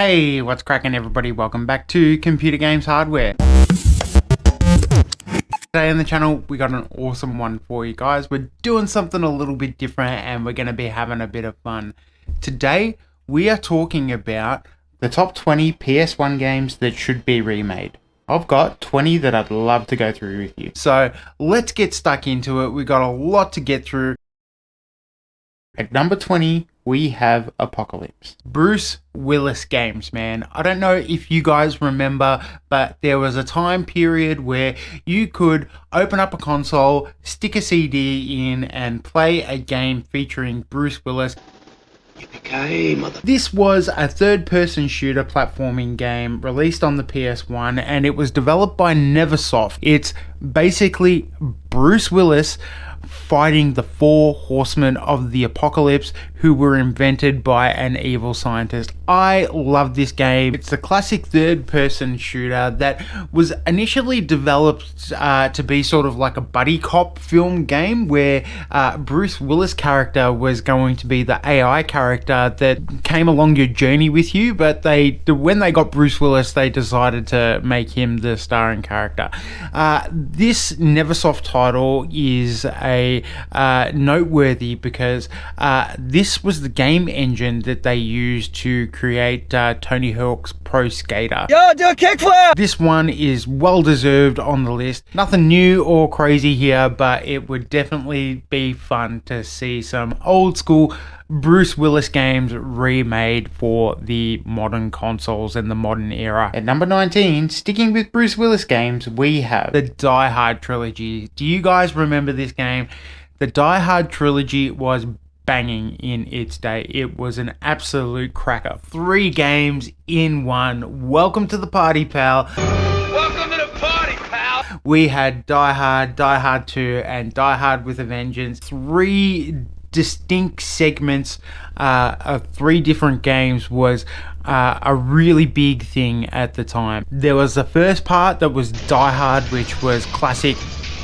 Hey, what's cracking everybody? Welcome back to Computer Games Hardware. Today on the channel, we got an awesome one for you guys. We're doing something a little bit different and we're going to be having a bit of fun. Today, we are talking about the top 20 PS1 games that should be remade. I've got 20 that I'd love to go through with you. So let's get stuck into it. We got a lot to get through. At number 20, we have Apocalypse. Bruce Willis games, man. I don't know if you guys remember, but there was a time period where you could open up a console, stick a CD in, and play a game featuring Bruce Willis. This was a third-person shooter platforming game released on the PS1, and it was developed by Neversoft. It's basically Bruce Willis fighting the four horsemen of the apocalypse who were invented by an evil scientist. I love this game. It's a classic third-person shooter that was initially developed to be sort of like a buddy cop film game where Bruce Willis' character was going to be the AI character that came along your journey with you, but when they got Bruce Willis, they decided to make him the starring character. This Neversoft title is noteworthy because this was the game engine that they used to create Tony Hawk's Pro Skater. Yo, do a kickflip! This one is well deserved on the list. Nothing new or crazy here, but it would definitely be fun to see some old school Bruce Willis games remade for the modern consoles and the modern era. At number 19, sticking with Bruce Willis games, we have the Die Hard trilogy. Do you guys remember this game? The Die Hard trilogy was banging in its day. It was an absolute cracker. 3 games in one. Welcome to the party, pal. Welcome to the party, pal! We had Die Hard, Die Hard 2, and Die Hard with a Vengeance. 3 distinct segments of 3 different games was a really big thing at the time. There was the first part that was Die Hard, which was classic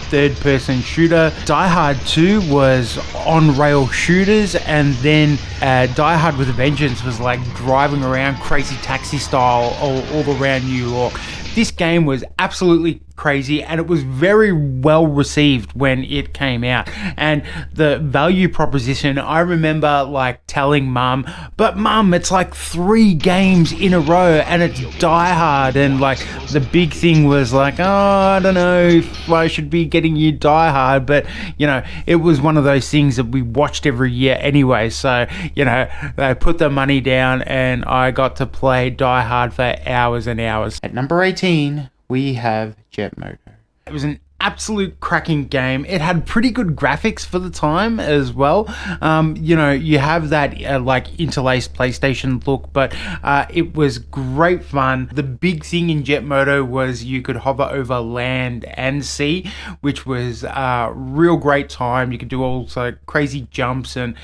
third-person shooter. Die Hard 2 was on-rail shooters, and then Die Hard with a Vengeance was like driving around crazy taxi style all around New York. This game was absolutely crazy, and it was very well received when it came out. And the value proposition, I remember like telling mum, but mum, it's like 3 games in a row and it's Die Hard, and like the big thing was like, oh, I don't know if I should be getting you Die Hard, but you know, it was one of those things that we watched every year anyway, so you know, they put the money down and I got to play Die Hard for hours and hours. At number 18, we have Jet Moto. It was an absolute cracking game. It had pretty good graphics for the time as well. You know, you have that like interlaced PlayStation look, but it was great fun. The big thing in Jet Moto was you could hover over land and sea, which was a real great time. You could do all sorts of crazy jumps and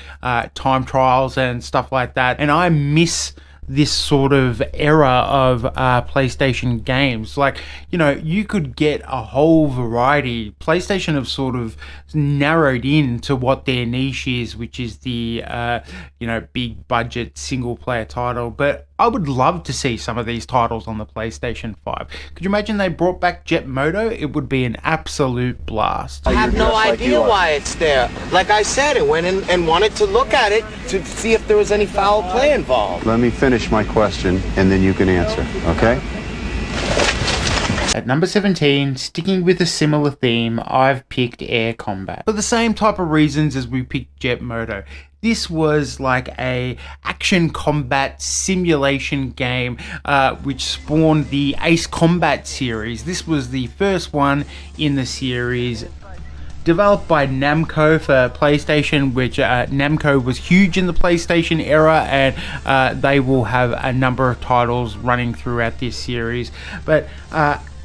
time trials and stuff like that. And I miss this sort of era of PlayStation games. Like, you know, you could get a whole variety. PlayStation have sort of narrowed in to what their niche is, which is the you know, big budget single player title, but I would love to see some of these titles on the PlayStation 5. Could you imagine they brought back Jet Moto? It would be an absolute blast. I have no idea why it's there. Like I said, I went in and wanted to look at it to see if there was any foul play involved. Let me finish my question and then you can answer, okay? At number 17, sticking with a similar theme, I've picked Air Combat. For the same type of reasons as we picked Jet Moto. This was like a action combat simulation game which spawned the Ace Combat series. This was the first one in the series, developed by Namco for PlayStation, which Namco was huge in the PlayStation era, and they will have a number of titles running throughout this series. But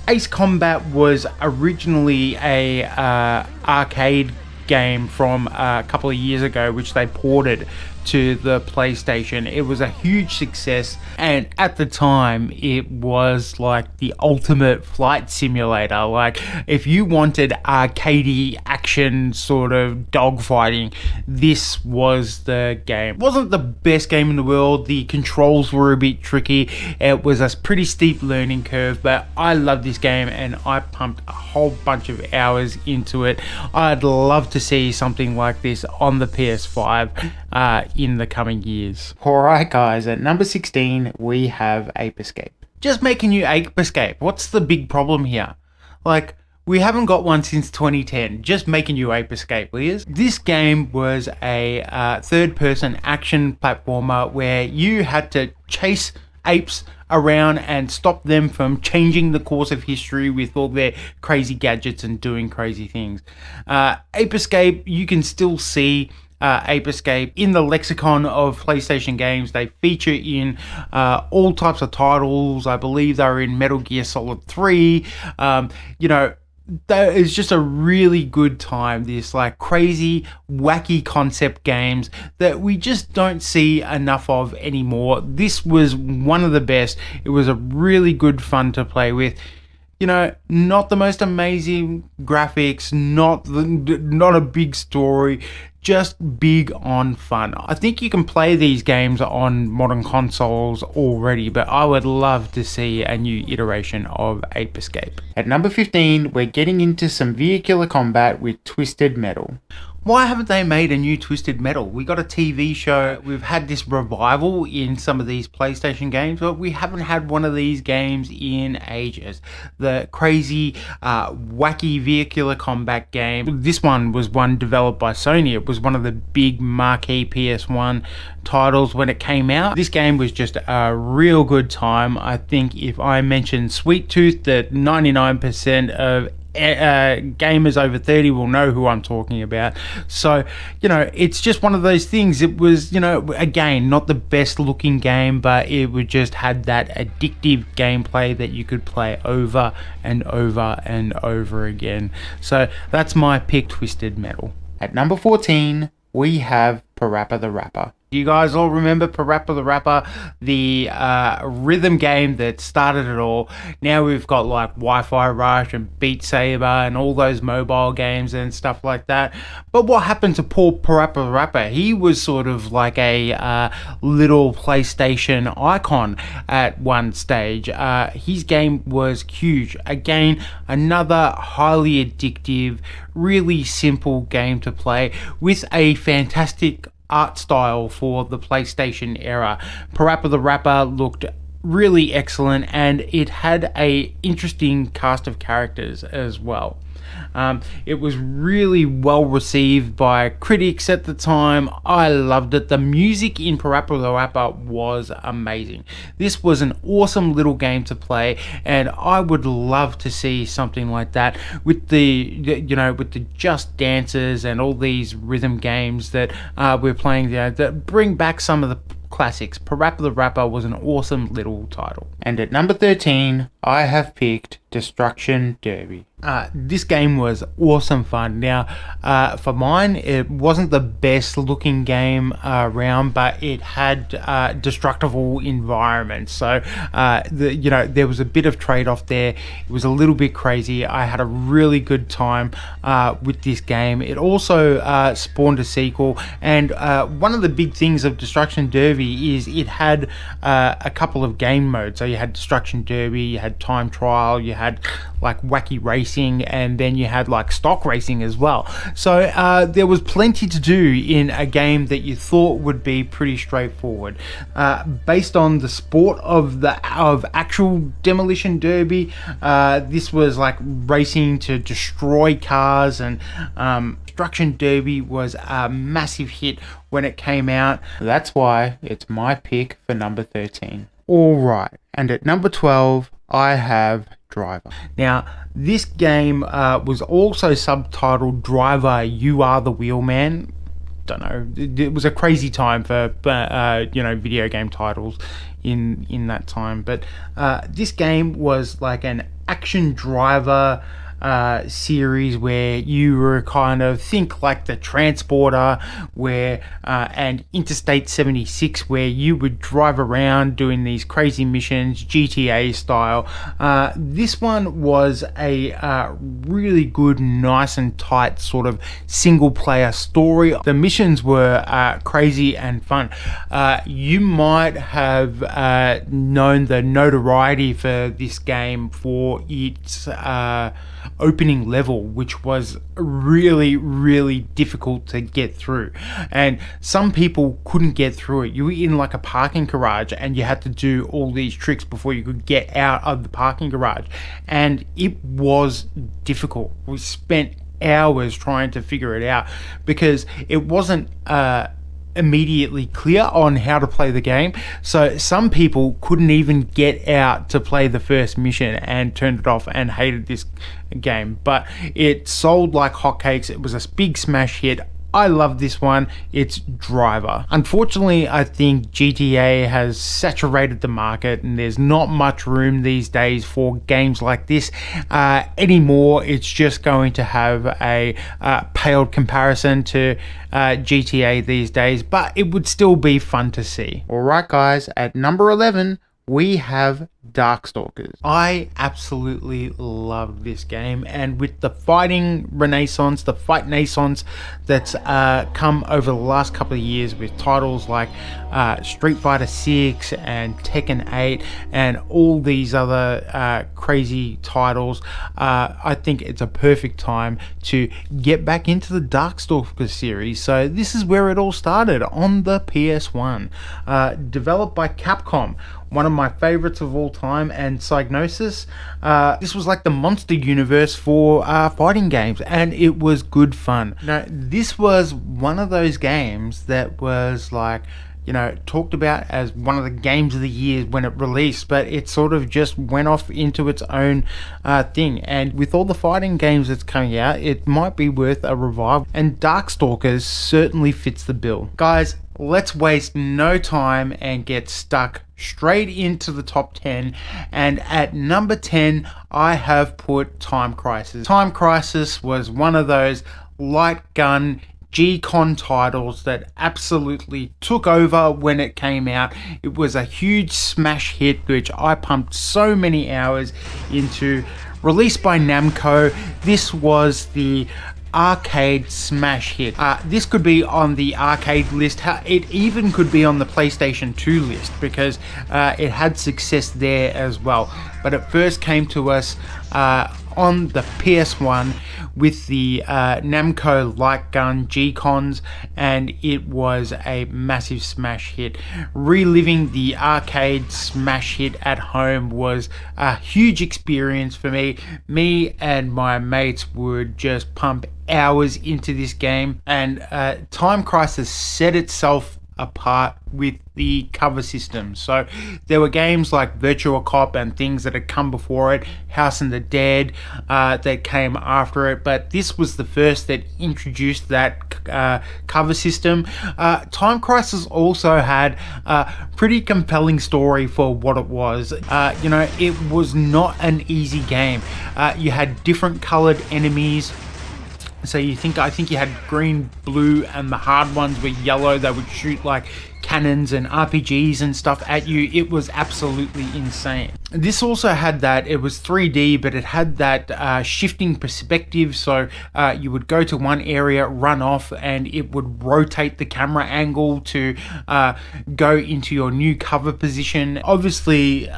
Ace Combat was originally a arcade game from a couple of years ago, which they ported to the PlayStation. It was a huge success, and at the time it was like the ultimate flight simulator. Like, if you wanted arcadey action action sort of dogfighting, this was the game. It wasn't the best game in the world. The controls were a bit tricky. It was a pretty steep learning curve, but I love this game and I pumped a whole bunch of hours into it. I'd love to see something like this on the PS5 in the coming years. Alright guys, at number 16 we have Ape Escape. Just make a new Ape Escape. What's the big problem here? Like, we haven't got one since 2010. Just make a new Ape Escape, please. This game was a third-person action platformer where you had to chase apes around and stop them from changing the course of history with all their crazy gadgets and doing crazy things. Ape Escape, you can still see Ape Escape in the lexicon of PlayStation games. They feature in all types of titles. I believe they're in Metal Gear Solid 3. It's just a really good time. This like crazy, wacky concept games that we just don't see enough of anymore. This was one of the best. It was a really good fun to play with. Not the most amazing graphics, not a big story, just big on fun. I think you can play these games on modern consoles already, but I would love to see a new iteration of Ape Escape. At number 15, we're getting into some vehicular combat with Twisted Metal. Why haven't they made a new Twisted Metal? We got a TV show. We've had this revival in some of these PlayStation games, but we haven't had one of these games in ages. The crazy, wacky vehicular combat game. This one was one developed by Sony. It was one of the big marquee PS1 titles when it came out. This game was just a real good time. I think if I mention Sweet Tooth, that 99% of gamers over 30 will know who I'm talking about. So, it's just one of those things. It was, again, not the best looking game, but it would just had that addictive gameplay that you could play over and over and over again. So that's my pick, Twisted Metal. At number 14, we have Parappa the Rapper. You guys all remember Parappa the Rapper, the rhythm game that started it all? Now we've got like Wi-Fi Rush and Beat Saber and all those mobile games and stuff like that. But what happened to poor Parappa the Rapper? He was sort of like a little PlayStation icon at one stage. His game was huge. Again, another highly addictive, really simple game to play with a fantastic art style for the PlayStation era. Parappa the Rapper looked really excellent and it had a interesting cast of characters as well. It was really well received by critics at the time. I loved it. The music in Parappa the Rapper was amazing. This was an awesome little game to play, and I would love to see something like that with the with the Just Dances and all these rhythm games that we're playing there that bring back some of the classics. Parappa the Rapper was an awesome little title. And at number 13, I have picked Destruction Derby. This game was awesome fun. Now, for mine, it wasn't the best looking game around, but it had destructible environments. So, there was a bit of trade-off there. It was a little bit crazy. I had a really good time with this game. It also spawned a sequel, and one of the big things of Destruction Derby is it had a couple of game modes. So you had Destruction Derby, you had Time Trial, you had like wacky racing, and then you had like stock racing as well. So there was plenty to do in a game that you thought would be pretty straightforward. Based on the sport of actual Demolition Derby, this was like racing to destroy cars, and Destruction Derby was a massive hit when it came out. That's why it's my pick for number 13. Alright, and at number 12, I have Driver. Now, this game was also subtitled Driver, You Are the Wheelman. Don't know, it was a crazy time for video game titles in that time. But this game was like an action driver series where you were kind of think like the Transporter, where and Interstate 76, where you would drive around doing these crazy missions, GTA style. This one was a really good, nice and tight sort of single player story. The missions were crazy and fun. You might have known the notoriety for this game for its opening level, which was really difficult to get through, and some people couldn't get through it. You were in like a parking garage and you had to do all these tricks before you could get out of the parking garage, and it was difficult. We spent hours trying to figure it out because it wasn't immediately clear on how to play the game. So some people couldn't even get out to play the first mission and turned it off and hated this game. But it sold like hotcakes. It was a big smash hit. I love this one. It's Driver. Unfortunately, I think GTA has saturated the market and there's not much room these days for games like this anymore. It's just going to have a paled comparison to GTA these days, but it would still be fun to see. Alright guys, at number 11, we have Darkstalkers. I absolutely love this game, and with the fighting renaissance, the fight naissance that's come over the last couple of years with titles like Street Fighter 6 and Tekken 8 and all these other crazy titles, I think it's a perfect time to get back into the Darkstalkers series. So this is where it all started, on the PS1. Developed by Capcom, one of my favorites of all time, and Psygnosis. This was like the monster universe for fighting games, and it was good fun. Now, this was one of those games that was like, you know, talked about as one of the games of the year when it released, but it sort of just went off into its own thing. And with all the fighting games that's coming out, it might be worth a revival, and Darkstalkers certainly fits the bill. Guys, let's waste no time and get stuck straight into the top 10. And at number 10, I have put Time Crisis. Time Crisis was one of those light gun G-Con titles that absolutely took over when it came out. It was a huge smash hit, which I pumped so many hours into. Released by Namco, this was the arcade smash hit. This could be on the arcade list. It even could be on the PlayStation 2 list because it had success there as well. But it first came to us on the PS1 with the Namco light gun G-Cons, and it was a massive smash hit. Reliving the arcade smash hit at home was a huge experience for me. Me and my mates would just pump hours into this game, and Time Crisis set itself apart with the cover system. So there were games like Virtua Cop and things that had come before it, House of the Dead that came after it, but this was the first that introduced that cover system. Time Crisis also had a pretty compelling story for what it was. You know, it was not an easy game. You had different colored enemies. So I think you had green, blue, and the hard ones were yellow. They would shoot like cannons and RPGs and stuff at you. It was absolutely insane. This also had that, it was 3D, but it had that shifting perspective. So you would go to one area, run off, and it would rotate the camera angle to go into your new cover position. Obviously,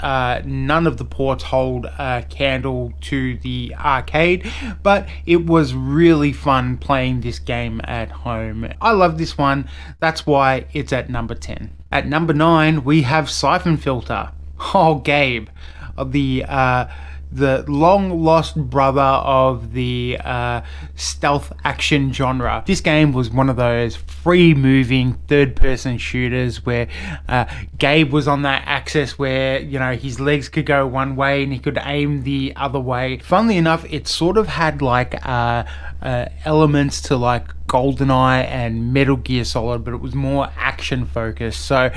none of the ports hold a candle to the arcade, but it was really fun playing this game at home. I love this one. That's why it's at number 10. At number 9, we have Siphon Filter. Oh, Gabe, the long lost brother of the stealth action genre. This game was one of those free moving third person shooters where Gabe was on that axis where, you know, his legs could go one way and he could aim the other way. Funnily enough, it sort of had like elements to like GoldenEye and Metal Gear Solid, but it was more action focused. So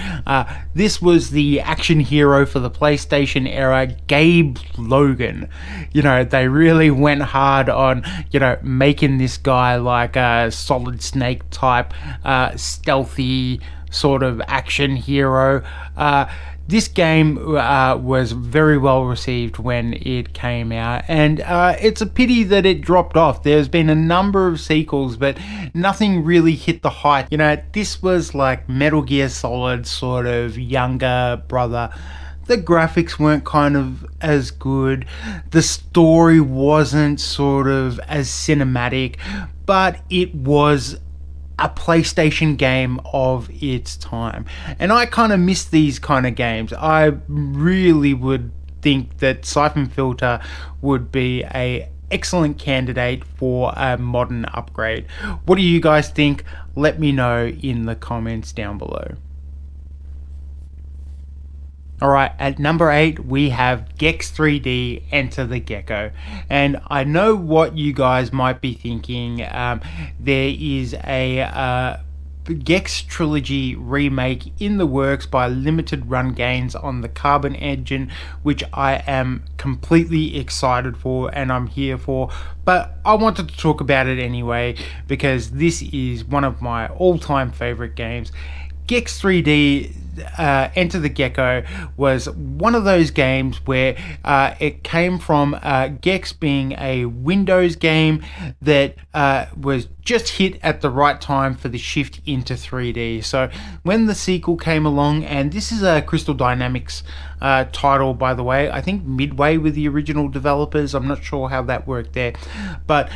this was the action hero for the PlayStation era, Gabe Logan. You know, they really went hard on, you know, making this guy like a Solid Snake type, stealthy sort of action hero. This game was very well received when it came out, and it's a pity that it dropped off. There's been a number of sequels, but nothing really hit the height. You know, this was like Metal Gear Solid sort of younger brother. The graphics weren't kind of as good. The story wasn't sort of as cinematic, but it was a PlayStation game of its time. And I kind of miss these kind of games. I really would think that Siphon Filter would be a excellent candidate for a modern upgrade. What do you guys think? Let me know in the comments down below. Alright, at number 8 we have Gex 3D Enter the Gecko. And I know what you guys might be thinking. There is a Gex Trilogy remake in the works by Limited Run Games on the Carbon engine, which I am completely excited for and I'm here for. But I wanted to talk about it anyway because this is one of my all-time favorite games. Gex 3D Enter the Gecko was one of those games where it came from Gex being a Windows game that was just hit at the right time for the shift into 3D. So when the sequel came along, and this is a Crystal Dynamics title, by the way, I think midway with the original developers. I'm not sure how that worked there, but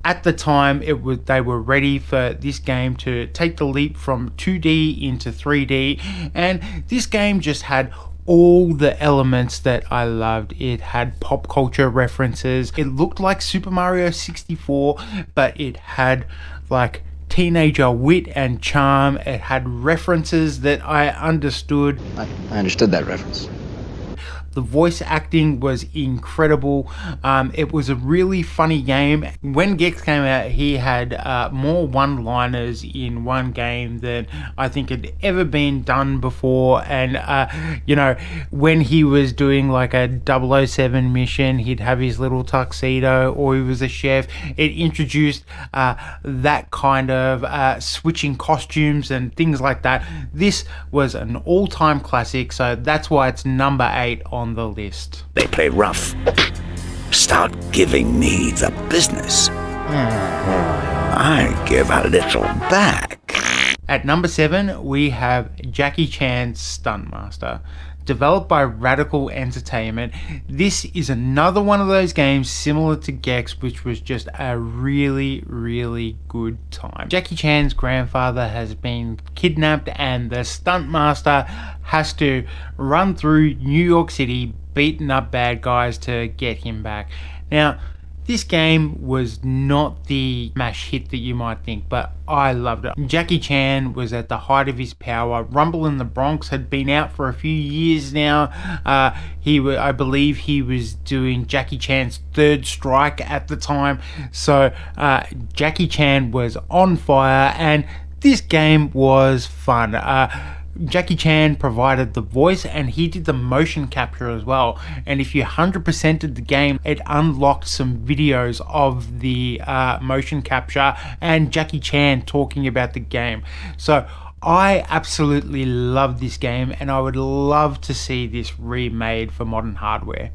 at the time, they were ready for this game to take the leap from 2D into 3D, and this game just had all the elements that I loved. It had pop culture references. It looked like Super Mario 64, but it had like teenager wit and charm. It had references that I understood. I understood that reference. The voice acting was incredible. It was a really funny game. When Gex came out, he had more one-liners in one game than I think had ever been done before. And, you know, when he was doing like a 007 mission, he'd have his little tuxedo, or he was a chef. It introduced that kind of switching costumes and things like that. This was an all-time classic, so that's why it's number 8 on the list. They play rough. Start giving me the business. I give a little back. At number 7, we have Jackie Chan's Stuntmaster. Developed by Radical Entertainment, this is another one of those games similar to Gex, which was just a really, really good time. Jackie Chan's grandfather has been kidnapped, and the Stuntmaster has to run through New York City beating up bad guys to get him back. Now, this game was not the smash hit that you might think, but I loved it. Jackie Chan was at the height of his power. Rumble in the Bronx had been out for a few years now. I believe he was doing Jackie Chan's Third Strike at the time. So Jackie Chan was on fire, and this game was fun. Jackie Chan provided the voice, and he did the motion capture as well. And if you 100%ed the game, it unlocked some videos of the motion capture and Jackie Chan talking about the game. So I absolutely love this game, and I would love to see this remade for modern hardware.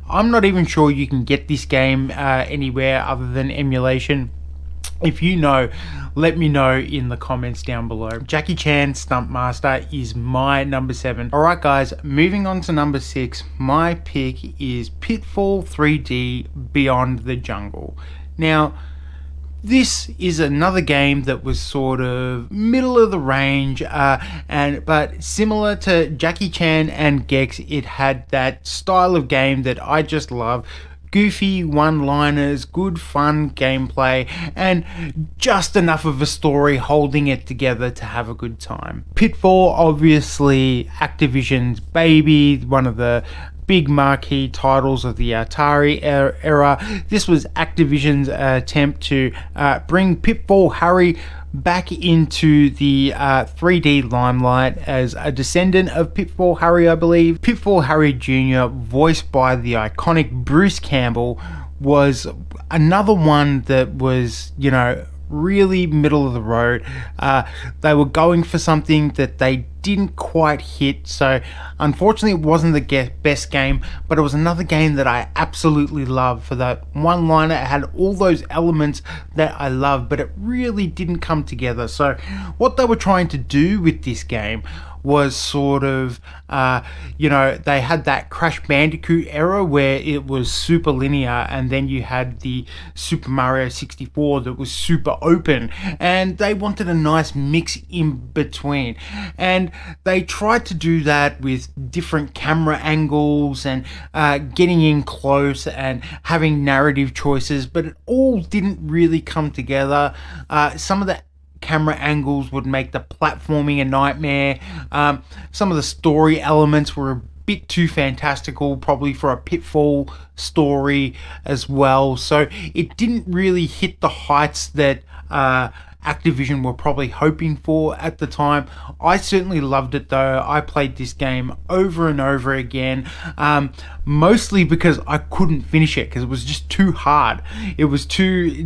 I'm not even sure you can get this game anywhere other than emulation. If you know, let me know in the comments down below. Jackie Chan Stuntmaster is my number 7. Alright guys, moving on to number 6. My pick is Pitfall 3D Beyond the Jungle. Now, this is another game that was sort of middle of the range, but similar to Jackie Chan and Gex, it had that style of game that I just love. goofy one-liners, good fun gameplay, and just enough of a story holding it together to have a good time. Pitfall, obviously Activision's baby, one of the big marquee titles of the Atari era. This was Activision's attempt to bring Pitfall Harry back into the 3D limelight as a descendant of Pitfall Harry, I believe. Pitfall Harry Jr., voiced by the iconic Bruce Campbell, was another one that was, you know, really middle of the road. They were going for something that they didn't quite hit, so unfortunately it wasn't the best game, but it was another game that I absolutely loved for that one-liner. It had all those elements that I love, but it really didn't come together. So what they were trying to do with this game was sort of, you know, they had that Crash Bandicoot era where it was super linear, and then you had the Super Mario 64 that was super open, and they wanted a nice mix in between. And they tried to do that with different camera angles and getting in close and having narrative choices, but it all didn't really come together. Some of the camera angles would make the platforming a nightmare. Some of the story elements were a bit too fantastical, probably for a Pitfall story as well. So it didn't really hit the heights that Activision were probably hoping for at the time. I certainly loved it though. I played this game over and over again, mostly because I couldn't finish it because it was just too hard. It was too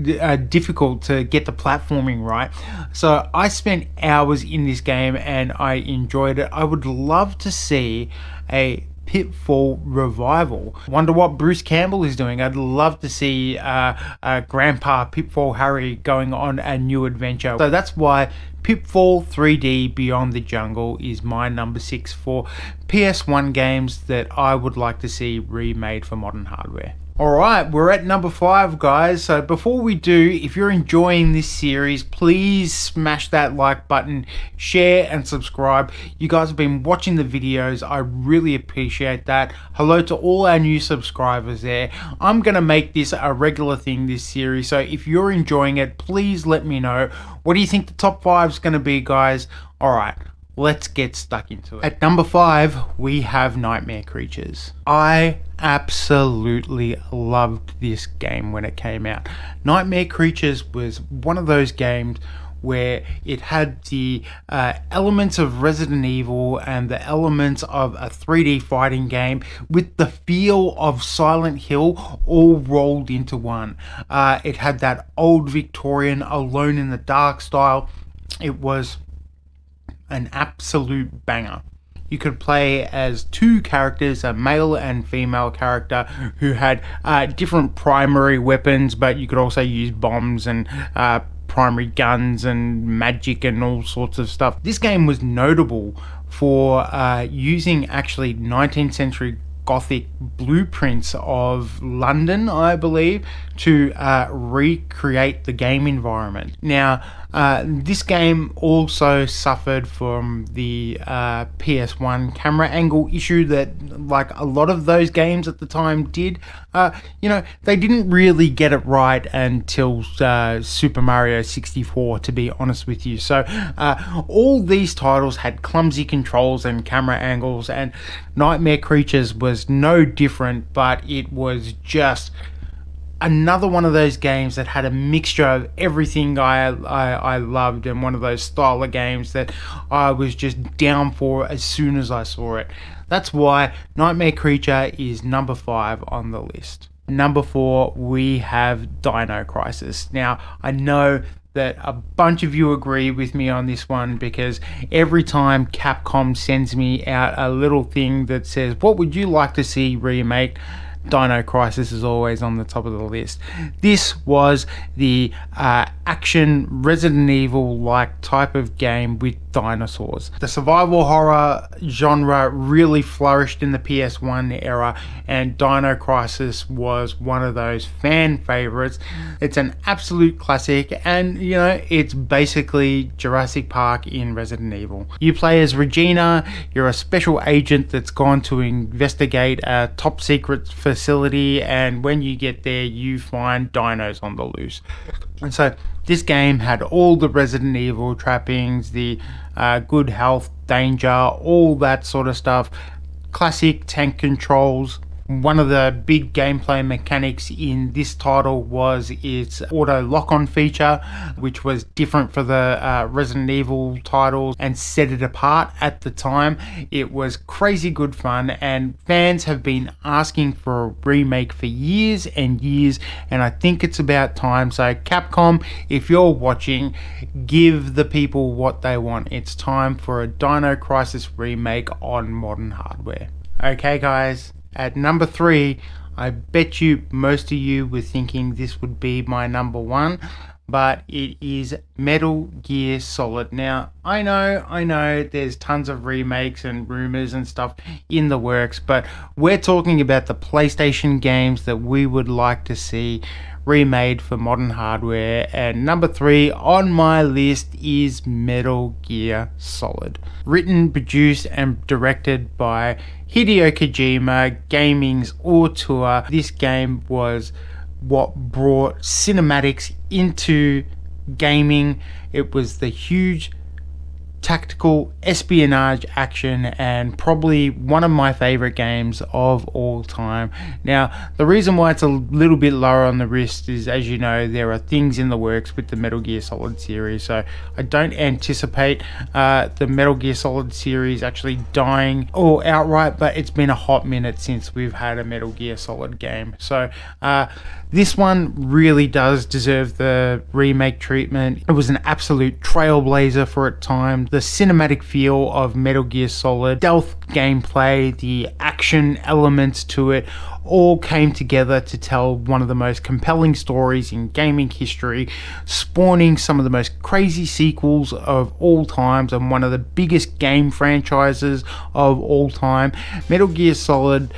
difficult to get the platforming right. So I spent hours in this game and I enjoyed it. I would love to see a Pitfall revival. Wonder what Bruce Campbell is doing. I'd love to see Grandpa Pitfall Harry going on a new adventure. So that's why Pitfall 3D Beyond the Jungle is my number 6 for PS1 games that I would like to see remade for modern hardware. Alright, we're at number 5, guys. So before we do, if you're enjoying this series, please smash that like button, share and subscribe. You guys have been watching the videos. I really appreciate that. Hello to all our new subscribers there. I'm going to make this a regular thing, this series. So if you're enjoying it, please let me know. What do you think the top 5 is going to be, guys? Alright, let's get stuck into it. At number 5, we have Nightmare Creatures. I absolutely loved this game when it came out. Nightmare Creatures was one of those games where it had the elements of Resident Evil and the elements of a 3D fighting game with the feel of Silent Hill all rolled into one. It had that old Victorian Alone in the Dark style. It was an absolute banger. You could play as 2 characters, a male and female character, who had different primary weapons, but you could also use bombs and primary guns and magic and all sorts of stuff. This game was notable for using actually 19th century Gothic blueprints of London, I believe, to recreate the game environment. Now, this game also suffered from the PS1 camera angle issue that, like a lot of those games at the time did. You know, they didn't really get it right until Super Mario 64, to be honest with you. So all these titles had clumsy controls and camera angles, and Nightmare Creatures was no different, but it was just another one of those games that had a mixture of everything I loved, and one of those style of games that I was just down for as soon as I saw it. That's why Nightmare Creature is number 5 on the list. Number 4, we have Dino Crisis. Now, I know that a bunch of you agree with me on this one, because every time Capcom sends me out a little thing that says, what would you like to see remake? Dino Crisis is always on the top of the list. This was the action Resident Evil like type of game with dinosaurs. The survival horror genre really flourished in the PS1 era, and Dino Crisis was one of those fan favorites. It's an absolute classic, and you know, it's basically Jurassic Park in Resident Evil. You play as Regina. You're a special agent that's gone to investigate a top secret facility, and when you get there you find dinos on the loose. And so this game had all the Resident Evil trappings, the good health, danger, all that sort of stuff, classic tank controls. One of the big gameplay mechanics in this title was its auto lock-on feature, which was different for the Resident Evil titles and set it apart at the time. It was crazy good fun, and fans have been asking for a remake for years and years, and I think it's about time. So Capcom, if you're watching, give the people what they want. It's time for a Dino Crisis remake on modern hardware. Okay guys, at number 3, I bet you most of you were thinking this would be my number 1, but it is Metal Gear Solid. Now, I know there's tons of remakes and rumors and stuff in the works, but we're talking about the PlayStation games that we would like to see remade for modern hardware, and number 3 on my list is Metal Gear Solid. Written, produced and directed by Hideo Kojima, gaming's auteur. This game was what brought cinematics into gaming. It was the huge tactical espionage action, and probably one of my favorite games of all time. Now, the reason why it's a little bit lower on the list is, as you know, there are things in the works with the Metal Gear Solid series, so I don't anticipate the Metal Gear Solid series actually dying or outright, but it's been a hot minute since we've had a Metal Gear Solid game. So this one really does deserve the remake treatment. It was an absolute trailblazer for its time. The cinematic feel of Metal Gear Solid, stealth gameplay, the action elements to it, all came together to tell one of the most compelling stories in gaming history, spawning some of the most crazy sequels of all times and one of the biggest game franchises of all time. Metal Gear Solid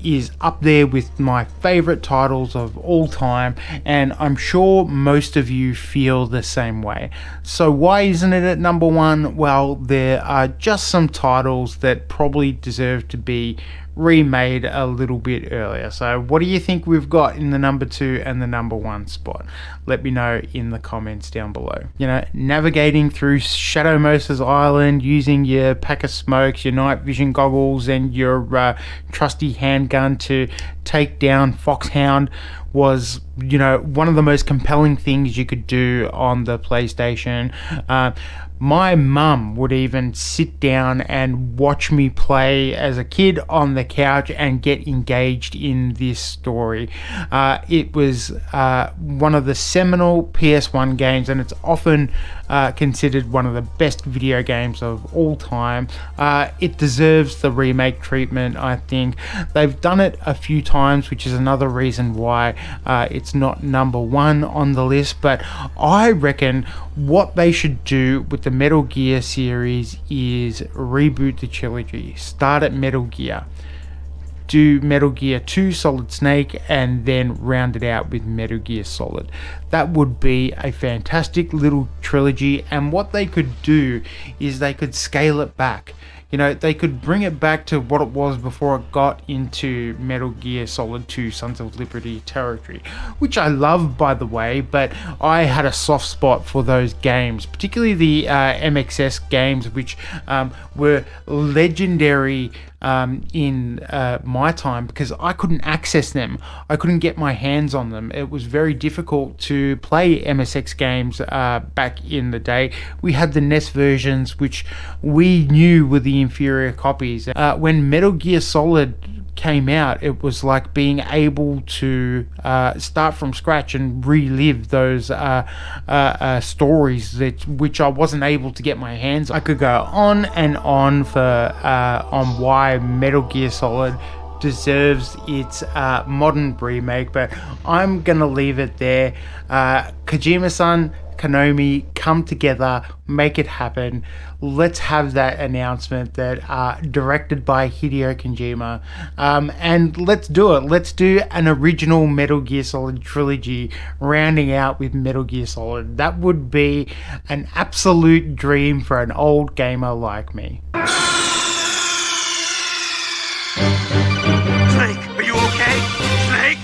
is up there with my favorite titles of all time, and I'm sure most of you feel the same way. So why isn't it at number 1? Well, there are just some titles that probably deserve to be remade a little bit earlier. So what do you think we've got in the number 2 and the number 1 spot? Let me know in the comments down below. You know, navigating through Shadow Moses Island using your pack of smokes, your night vision goggles and your trusty handgun to take down Foxhound was, you know, one of the most compelling things you could do on the PlayStation. My mum would even sit down and watch me play as a kid on the couch and get engaged in this story. It was one of the seminal PS1 games, and it's often considered one of the best video games of all time. It deserves the remake treatment, I think. They've done it a few times, which is another reason why it's not number 1 on the list, but I reckon what they should do with the Metal Gear series is reboot the trilogy. Start at Metal Gear, do Metal Gear 2 Solid Snake, and then round it out with Metal Gear Solid. That would be a fantastic little trilogy, and what they could do is they could scale it back. You know, they could bring it back to what it was before it got into Metal Gear Solid 2 Sons of Liberty territory, which I love, by the way, but I had a soft spot for those games, particularly the MXS games, which were legendary in my time because I couldn't access them. I couldn't get my hands on them. It was very difficult to play MSX games back in the day. We had the NES versions, which we knew were the inferior copies. When Metal Gear Solid came out, it was like being able to start from scratch and relive those stories which I wasn't able to get my hands on. I could go on and on on why Metal Gear Solid deserves its modern remake, but I'm gonna leave it there. Kojima-san, Konami, come together, make it happen. Let's have that announcement that directed by Hideo Kojima, and let's do it. Let's do an original Metal Gear Solid trilogy, rounding out with Metal Gear Solid. That would be an absolute dream for an old gamer like me. Snake, are you okay? Snake?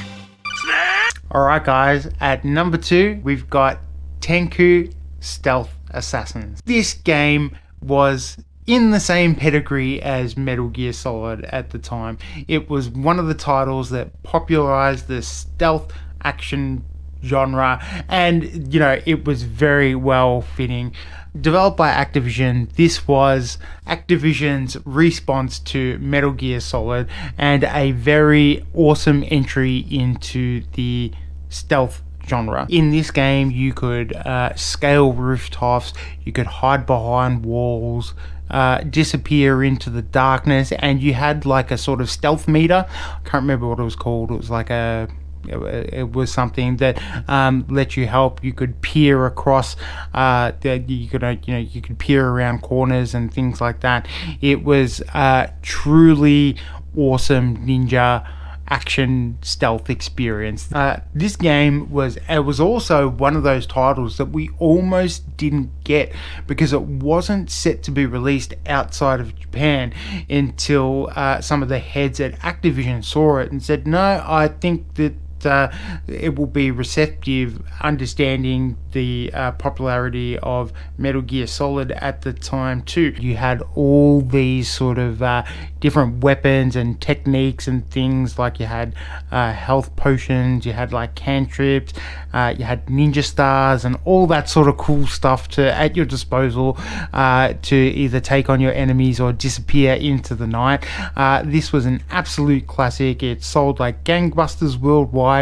Snake? Alright guys, at number 2 we've got Tenku Stealth Assassins. This game was in the same pedigree as Metal Gear Solid at the time. It was one of the titles that popularized the stealth action genre, and you know, it was very well fitting. Developed by Activision, this was Activision's response to Metal Gear Solid and a very awesome entry into the stealth genre. In this game, you could scale rooftops, you could hide behind walls, disappear into the darkness, and you had like a sort of stealth meter. I can't remember what it was called. It was like it was something that let you help. You could peer across. You could peer around corners and things like that. It was truly awesome ninja action stealth experience. This game was also one of those titles that we almost didn't get because it wasn't set to be released outside of Japan until some of the heads at Activision saw it and said, no, I think that it will be receptive, understanding the popularity of Metal Gear Solid at the time too. You had all these sort of different weapons and techniques and things, like you had health potions, you had like cantrips, you had ninja stars and all that sort of cool stuff at your disposal to either take on your enemies or disappear into the night. This was an absolute classic. It sold like gangbusters worldwide.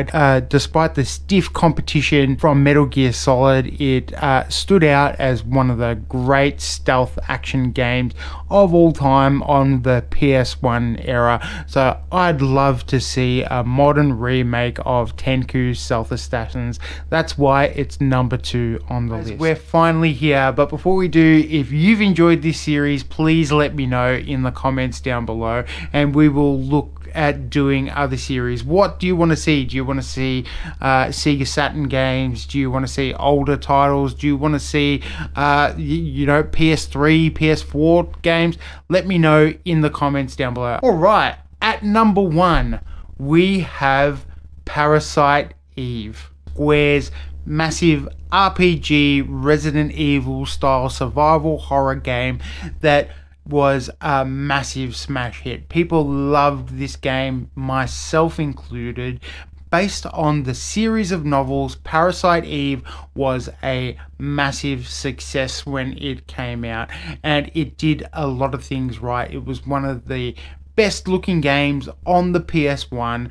Despite the stiff competition from Metal Gear Solid, it stood out as one of the great stealth action games of all time on the PS1 era. So I'd love to see a modern remake of Tenku Stealth Assassins. That's why it's number 2 on the list. We're finally here, but before we do, if you've enjoyed this series, please let me know in the comments down below, and we will look at doing other series. What do you want to see? Do you want to see Sega Saturn games? Do you want to see older titles? Do you want to see PS3, PS4 games? Let me know in the comments down below. Alright, at number 1 we have Parasite Eve, Square's massive RPG Resident Evil style survival horror game that was a massive smash hit. People loved this game, myself included. Based on the series of novels, Parasite Eve was a massive success when it came out, and it did a lot of things right. It was one of the best looking games on the PS1.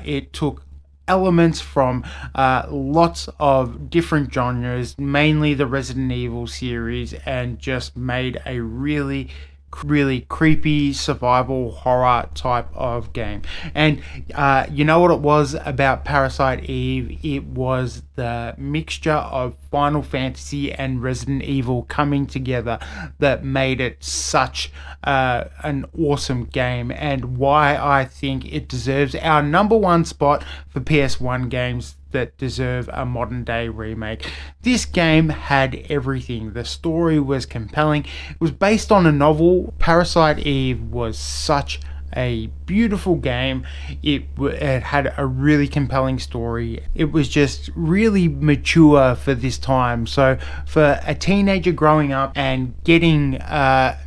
It took elements from lots of different genres, mainly the Resident Evil series, and just made a really creepy survival horror type of game. And you know what it was about Parasite Eve? It was the mixture of Final Fantasy and Resident Evil coming together that made it such an awesome game, and why I think it deserves our number 1 spot for PS1 games that deserve a modern day remake. This game had everything. The story was compelling. It was based on a novel. Parasite Eve was such a beautiful game. It had a really compelling story. It was just really mature for this time. So for a teenager growing up and getting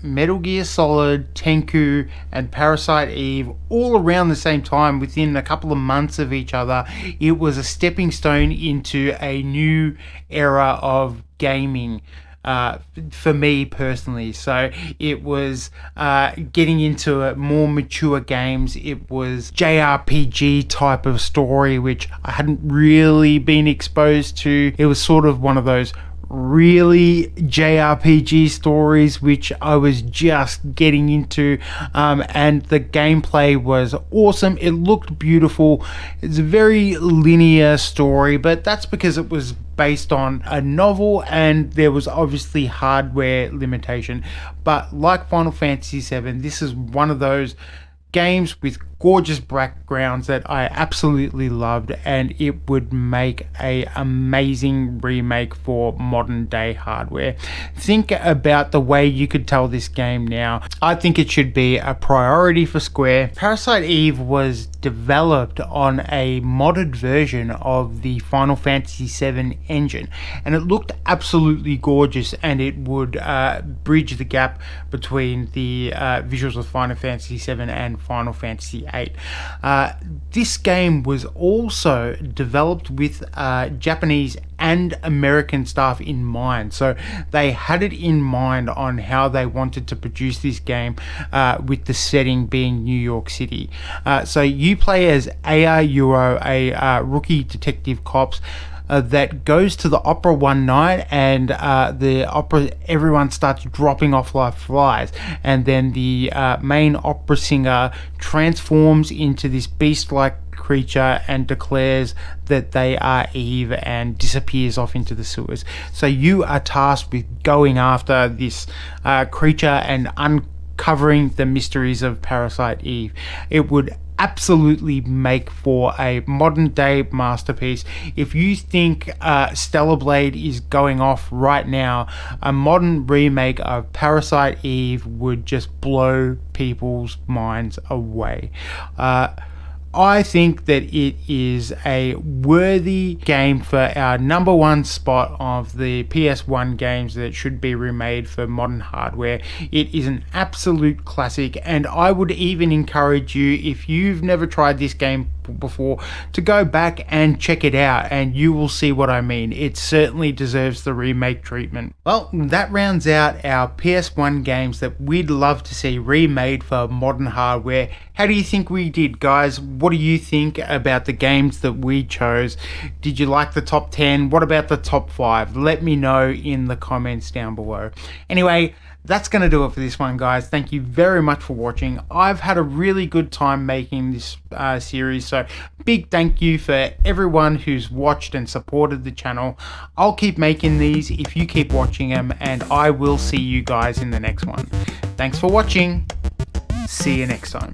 Metal Gear Solid, Tenku and Parasite Eve all around the same time within a couple of months of each other, it was a stepping stone into a new era of gaming. For me personally. So it was getting into more mature games. It was JRPG type of story, which I hadn't really been exposed to. It was sort of one of those really JRPG stories, which I was just getting into, and the gameplay was awesome. It looked beautiful. It's a very linear story, but that's because it was based on a novel and there was obviously hardware limitation. But like Final Fantasy VII, this is one of those games with gorgeous backgrounds that I absolutely loved, and it would make a amazing remake for modern day hardware. Think about the way you could tell this game now. I think it should be a priority for Square. Parasite Eve was developed on a modded version of the Final Fantasy VII engine, and it looked absolutely gorgeous, and it would bridge the gap between the visuals of Final Fantasy VII and Final Fantasy VIII. This game was also developed with Japanese and American staff in mind, so they had it in mind on how they wanted to produce this game, with the setting being New York City. So you play as Aya Euro, a rookie detective cops that goes to the opera one night, and the opera, everyone starts dropping off like flies, and then the main opera singer transforms into this beast-like creature and declares that they are Eve and disappears off into the sewers. So you are tasked with going after this creature and uncovering the mysteries of Parasite Eve. It would absolutely make for a modern day masterpiece. If you think Stellar Blade is going off right now, a modern remake of Parasite Eve would just blow people's minds away. I think that it is a worthy game for our number one spot of the PS1 games that should be remade for modern hardware. It is an absolute classic, and I would even encourage you, if you've never tried this game before, to go back and check it out, and you will see what I mean. It certainly deserves the remake treatment. Well, that rounds out our PS1 games that we'd love to see remade for modern hardware. How do you think we did, guys? What do you think about the games that we chose? Did you like the top 10? What about the top 5? Let me know in the comments down below. Anyway, that's going to do it for this one, guys. Thank you very much for watching. I've had a really good time making this series, so big thank you for everyone who's watched and supported the channel. I'll keep making these if you keep watching them, and I will see you guys in the next one. Thanks for watching. See you next time.